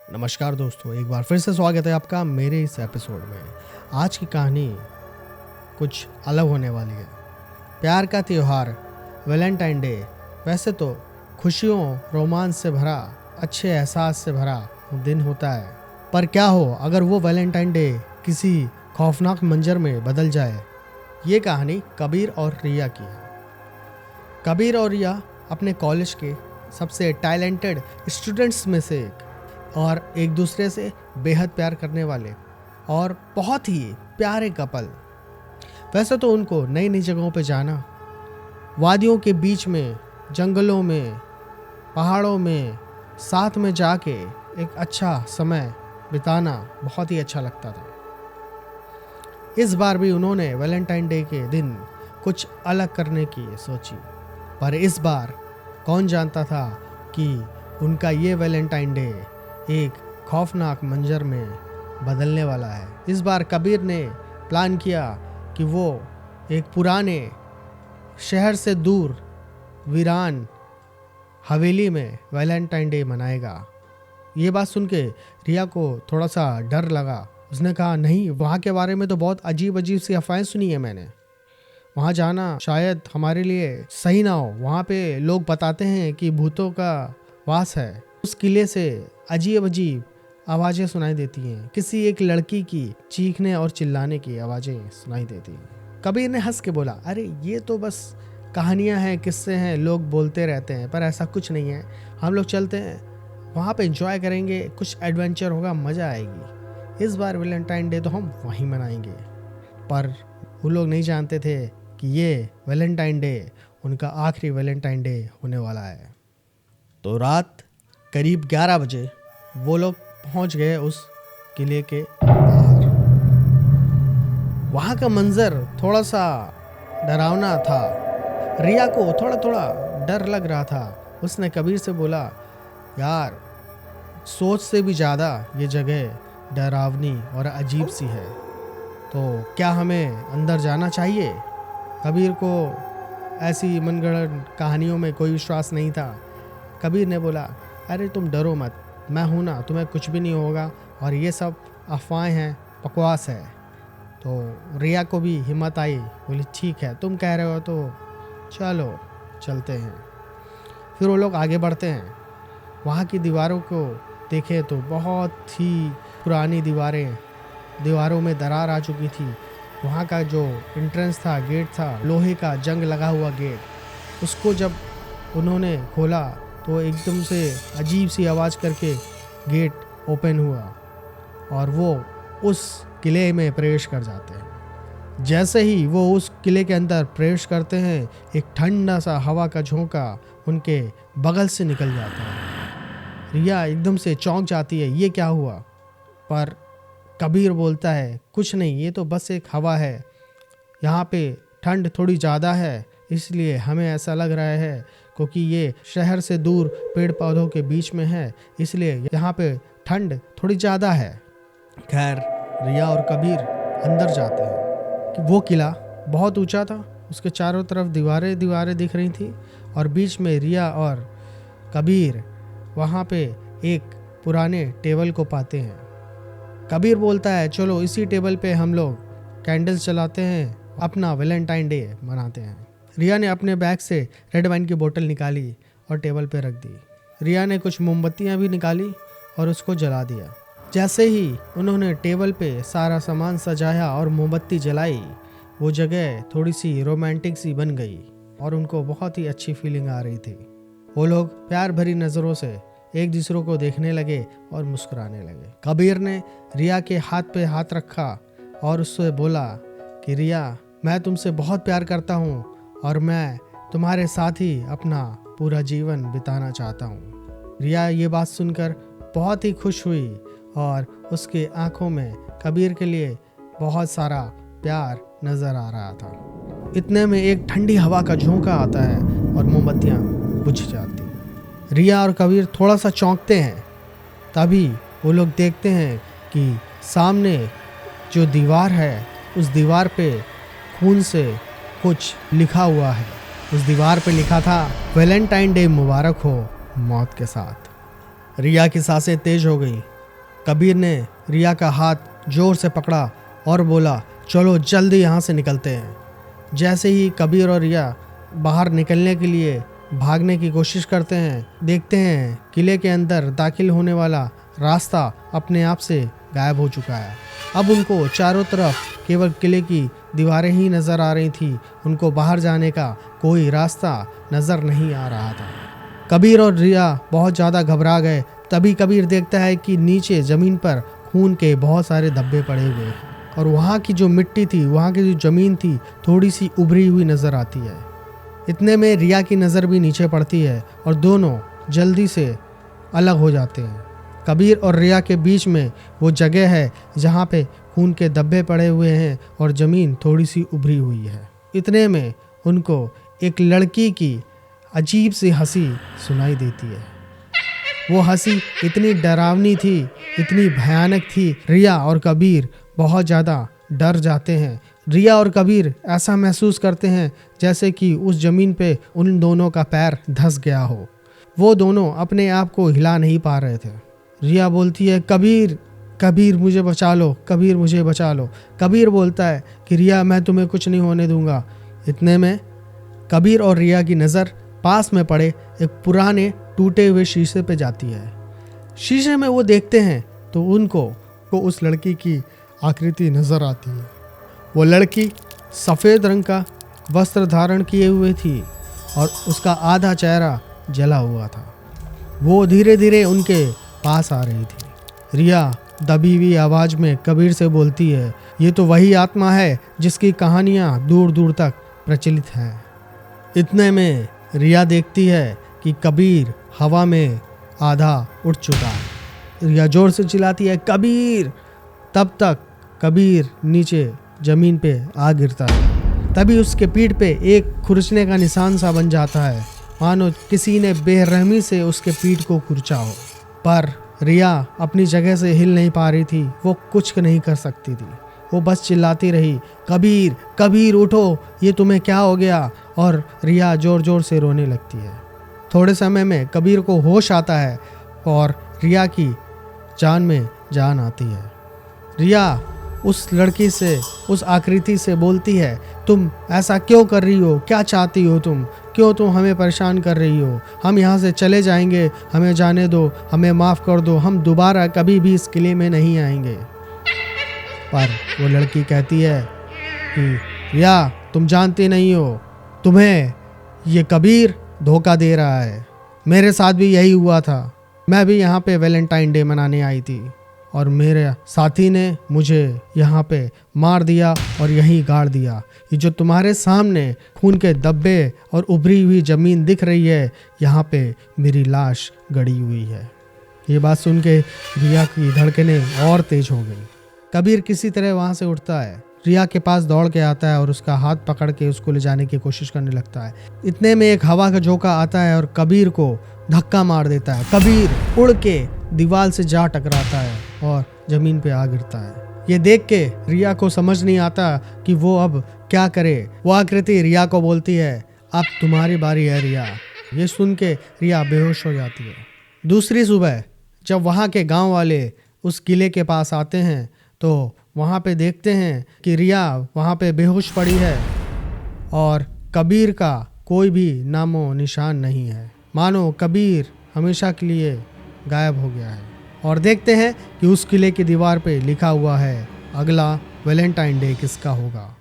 नमस्कार दोस्तों, एक बार फिर से स्वागत है आपका मेरे इस एपिसोड में। आज की कहानी कुछ अलग होने वाली है। प्यार का त्योहार वैलेंटाइन डे वैसे तो खुशियों, रोमांस से भरा, अच्छे एहसास से भरा दिन होता है, पर क्या हो अगर वो वैलेंटाइन डे किसी खौफनाक मंजर में बदल जाए। ये कहानी कबीर और रिया की है। कबीर और रिया अपने कॉलेज के सबसे टैलेंटेड स्टूडेंट्स में से और एक दूसरे से बेहद प्यार करने वाले और बहुत ही प्यारे कपल। वैसे तो उनको नई नई जगहों पर जाना, वादियों के बीच में, जंगलों में, पहाड़ों में साथ में जाके एक अच्छा समय बिताना बहुत ही अच्छा लगता था। इस बार भी उन्होंने वैलेंटाइन डे के दिन कुछ अलग करने की सोची, पर इस बार कौन जानता था कि उनका ये वैलेंटाइन डे एक खौफनाक मंजर में बदलने वाला है। इस बार कबीर ने प्लान किया कि वो एक पुराने शहर से दूर वीरान हवेली में वैलेंटाइन डे मनाएगा। ये बात सुन के रिया को थोड़ा सा डर लगा। उसने कहा, नहीं, वहाँ के बारे में तो बहुत अजीब अजीब सी अफवाहें सुनी है मैंने। वहाँ जाना शायद हमारे लिए सही ना हो। वहाँ पे लोग बताते हैं कि भूतों का वास है। उस किले से अजीब अजीब आवाज़ें सुनाई देती हैं। किसी एक लड़की की चीखने और चिल्लाने की आवाज़ें सुनाई देती हैं। कबीर ने हंस के बोला, अरे ये तो बस कहानियाँ हैं, किस्से हैं, लोग बोलते रहते हैं, पर ऐसा कुछ नहीं है। हम लोग चलते हैं, वहाँ पे एंजॉय करेंगे, कुछ एडवेंचर होगा, मज़ा आएगी। इस बार वैलेंटाइन डे तो हम वहीं मनाएंगे। पर वो लोग नहीं जानते थे कि ये वैलेंटाइन डे उनका आखिरी वैलेंटाइन डे होने वाला है। तो रात करीब 11 बजे वो लोग पहुंच गए उस किले के बाहर। वहाँ का मंजर थोड़ा सा डरावना था। रिया को थोड़ा थोड़ा डर लग रहा था। उसने कबीर से बोला, यार सोच से भी ज़्यादा ये जगह डरावनी और अजीब सी है, तो क्या हमें अंदर जाना चाहिए? कबीर को ऐसी मनगढ़ंत कहानियों में कोई विश्वास नहीं था। कबीर ने बोला, अरे तुम डरो मत, मैं हूं ना, तुम्हें कुछ भी नहीं होगा, और ये सब अफवाहें हैं, बकवास है। तो रिया को भी हिम्मत आई, बोली ठीक है, तुम कह रहे हो तो चलो चलते हैं। फिर वो लोग आगे बढ़ते हैं। वहाँ की दीवारों को देखे तो बहुत ही पुरानी दीवारों में दरार आ चुकी थी। वहाँ का जो एंट्रेंस था, गेट था, लोहे का जंग लगा हुआ गेट, उसको जब उन्होंने खोला तो एकदम से अजीब सी आवाज़ करके गेट ओपन हुआ और वो उस किले में प्रवेश कर जाते हैं। जैसे ही वो उस किले के अंदर प्रवेश करते हैं, एक ठंडा सा हवा का झोंका उनके बगल से निकल जाता है। रिया एकदम से चौंक जाती है, ये क्या हुआ? पर कबीर बोलता है, कुछ नहीं, ये तो बस एक हवा है। यहाँ पे ठंड थोड़ी ज़्यादा है, इसलिए हमें ऐसा लग रहा है, क्योंकि ये शहर से दूर पेड़ पौधों के बीच में है, इसलिए यहाँ पे ठंड थोड़ी ज़्यादा है। खैर, रिया और कबीर अंदर जाते हैं कि वो किला बहुत ऊंचा था। उसके चारों तरफ दीवारें दिख रही थी और बीच में रिया और कबीर वहाँ पे एक पुराने टेबल को पाते हैं। कबीर बोलता है, चलो इसी टेबल पे हम लोग कैंडल्स जलाते हैं, अपना वैलेंटाइन डे मनाते हैं। रिया ने अपने बैग से रेड वाइन की बोतल निकाली और टेबल पे रख दी। रिया ने कुछ मोमबत्तियां भी निकाली और उसको जला दिया। जैसे ही उन्होंने टेबल पे सारा सामान सजाया और मोमबत्ती जलाई, वो जगह थोड़ी सी रोमांटिक सी बन गई और उनको बहुत ही अच्छी फीलिंग आ रही थी। वो लोग प्यार भरी नज़रों से एक दूसरे को देखने लगे और मुस्कुराने लगे। कबीर ने रिया के हाथ पे हाथ रखा और उससे बोला कि रिया, मैं तुमसे बहुत प्यार करता हूँ और मैं तुम्हारे साथ ही अपना पूरा जीवन बिताना चाहता हूँ। रिया ये बात सुनकर बहुत ही खुश हुई और उसके आंखों में कबीर के लिए बहुत सारा प्यार नजर आ रहा था। इतने में एक ठंडी हवा का झोंका आता है और मोमबत्तियाँ बुझ जाती हैं। रिया और कबीर थोड़ा सा चौंकते हैं। तभी वो लोग देखते हैं कि सामने जो दीवार है, उस दीवार पे खून से कुछ लिखा हुआ है। उस दीवार पे लिखा था, वैलेंटाइन डे मुबारक हो मौत के साथ। रिया की सांसें तेज हो गई कबीर ने रिया का हाथ जोर से पकड़ा और बोला, चलो जल्दी यहाँ से निकलते हैं। जैसे ही कबीर और रिया बाहर निकलने के लिए भागने की कोशिश करते हैं, देखते हैं किले के अंदर दाखिल होने वाला रास्ता अपने आप से गायब हो चुका है। अब उनको चारों तरफ केवल किले की दीवारें ही नज़र आ रही थी, उनको बाहर जाने का कोई रास्ता नज़र नहीं आ रहा था। कबीर और रिया बहुत ज़्यादा घबरा गए। तभी कबीर देखता है कि नीचे ज़मीन पर खून के बहुत सारे धब्बे पड़े हुए हैं और वहाँ की जो मिट्टी थी, वहाँ की जो ज़मीन थी, थोड़ी सी उभरी हुई नज़र आती है। इतने में रिया की नज़र भी नीचे पड़ती है और दोनों जल्दी से अलग हो जाते हैं। कबीर और रिया के बीच में वो जगह है जहाँ पे खून के धब्बे पड़े हुए हैं और ज़मीन थोड़ी सी उभरी हुई है। इतने में उनको एक लड़की की अजीब सी हंसी सुनाई देती है। वो हंसी इतनी डरावनी थी, इतनी भयानक थी, रिया और कबीर बहुत ज़्यादा डर जाते हैं। रिया और कबीर ऐसा महसूस करते हैं जैसे कि उस ज़मीन पे उन दोनों का पैर धंस गया हो। वो दोनों अपने आप को हिला नहीं पा रहे थे। रिया बोलती है, कबीर कबीर मुझे बचा लो, कबीर मुझे बचा लो। कबीर बोलता है कि रिया मैं तुम्हें कुछ नहीं होने दूंगा। इतने में कबीर और रिया की नज़र पास में पड़े एक पुराने टूटे हुए शीशे पे जाती है। शीशे में वो देखते हैं तो उनको उस लड़की की आकृति नज़र आती है। वो लड़की सफ़ेद रंग का वस्त्र धारण किए हुए थी और उसका आधा चेहरा जला हुआ था। वो धीरे धीरे उनके पास आ रही थी। रिया दबी हुई आवाज़ में कबीर से बोलती है, ये तो वही आत्मा है जिसकी कहानियाँ दूर दूर तक प्रचलित हैं। इतने में रिया देखती है कि कबीर हवा में आधा उड़ चुका है। रिया जोर से चिल्लाती है, कबीर। तब तक कबीर नीचे ज़मीन पे आ गिरता है। तभी उसके पीठ पे एक खुरचने का निशान सा बन जाता है, मानो किसी ने बेरहमी से उसके पीठ को खुरचा हो। पर रिया अपनी जगह से हिल नहीं पा रही थी, वो कुछ नहीं कर सकती थी। वो बस चिल्लाती रही, कबीर कबीर उठो, ये तुम्हें क्या हो गया। और रिया जोर जोर से रोने लगती है। थोड़े समय में कबीर को होश आता है और रिया की जान में जान आती है। रिया उस लड़की से, उस आकृति से बोलती है, तुम ऐसा क्यों कर रही हो, क्या चाहती हो तुम, क्यों तुम हमें परेशान कर रही हो। हम यहाँ से चले जाएंगे, हमें जाने दो, हमें माफ़ कर दो, हम दोबारा कभी भी इस किले में नहीं आएंगे। पर वो लड़की कहती है कि रिया तुम जानती नहीं हो, तुम्हें ये कबीर धोखा दे रहा है। मेरे साथ भी यही हुआ था। मैं भी यहाँ पे वैलेंटाइन डे मनाने आई थी और मेरे साथी ने मुझे यहाँ पे मार दिया और यहीं गाड़ दिया। ये जो तुम्हारे सामने खून के धब्बे और उभरी हुई ज़मीन दिख रही है, यहाँ पे मेरी लाश गड़ी हुई है। ये बात सुन के रिया की धड़कनें और तेज हो गई। कबीर किसी तरह वहाँ से उठता है, रिया के पास दौड़ के आता है और उसका हाथ पकड़ के उसको ले जाने की कोशिश करने लगता है। इतने में एक हवा का झोंका आता है और कबीर को धक्का मार देता है। कबीर उड़ के दीवार से जा टकराता है और ज़मीन पे आ गिरता है। ये देख के रिया को समझ नहीं आता कि वो अब क्या करे। वो आकृति रिया को बोलती है, अब तुम्हारी बारी है रिया। ये सुन के रिया बेहोश हो जाती है। दूसरी सुबह जब वहाँ के गांव वाले उस किले के पास आते हैं तो वहाँ पे देखते हैं कि रिया वहाँ पे बेहोश पड़ी है और कबीर का कोई भी नामो निशान नहीं है, मानो कबीर हमेशा के लिए गायब हो गया है। और देखते हैं कि उस किले की दीवार पे लिखा हुआ है, अगला वैलेंटाइन डे किसका होगा।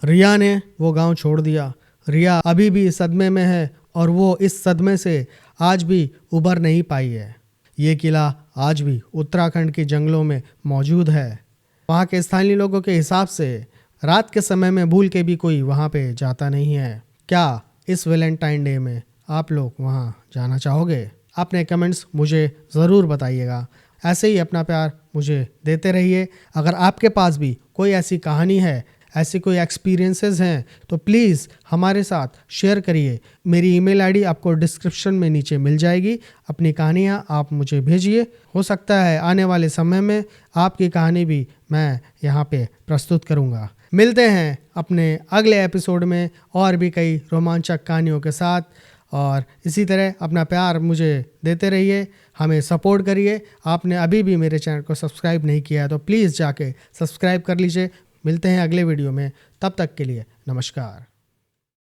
रिया ने वो गांव छोड़ दिया। रिया अभी भी सदमे में है और वो इस सदमे से आज भी उबर नहीं पाई है। ये किला आज भी उत्तराखंड के जंगलों में मौजूद है। वहाँ के स्थानीय लोगों के हिसाब से रात के समय में भूल के भी कोई वहाँ पे जाता नहीं है। क्या इस वैलेंटाइन डे में आप लोग वहाँ जाना चाहोगे? अपने कमेंट्स मुझे ज़रूर बताइएगा। ऐसे ही अपना प्यार मुझे देते रहिए। अगर आपके पास भी कोई ऐसी कहानी है, ऐसे कोई एक्सपीरियंसेस हैं तो प्लीज़ हमारे साथ शेयर करिए। मेरी ईमेल आईडी आपको डिस्क्रिप्शन में नीचे मिल जाएगी। अपनी कहानियाँ आप मुझे भेजिए। हो सकता है आने वाले समय में आपकी कहानी भी मैं यहाँ पे प्रस्तुत करूँगा। मिलते हैं अपने अगले एपिसोड में और भी कई रोमांचक कहानियों के साथ। और इसी तरह अपना प्यार मुझे देते रहिए, हमें सपोर्ट करिए। आपने अभी भी मेरे चैनल को सब्सक्राइब नहीं किया है तो प्लीज़ जाके सब्सक्राइब कर लीजिए। मिलते हैं अगले वीडियो में, तब तक के लिए नमस्कार।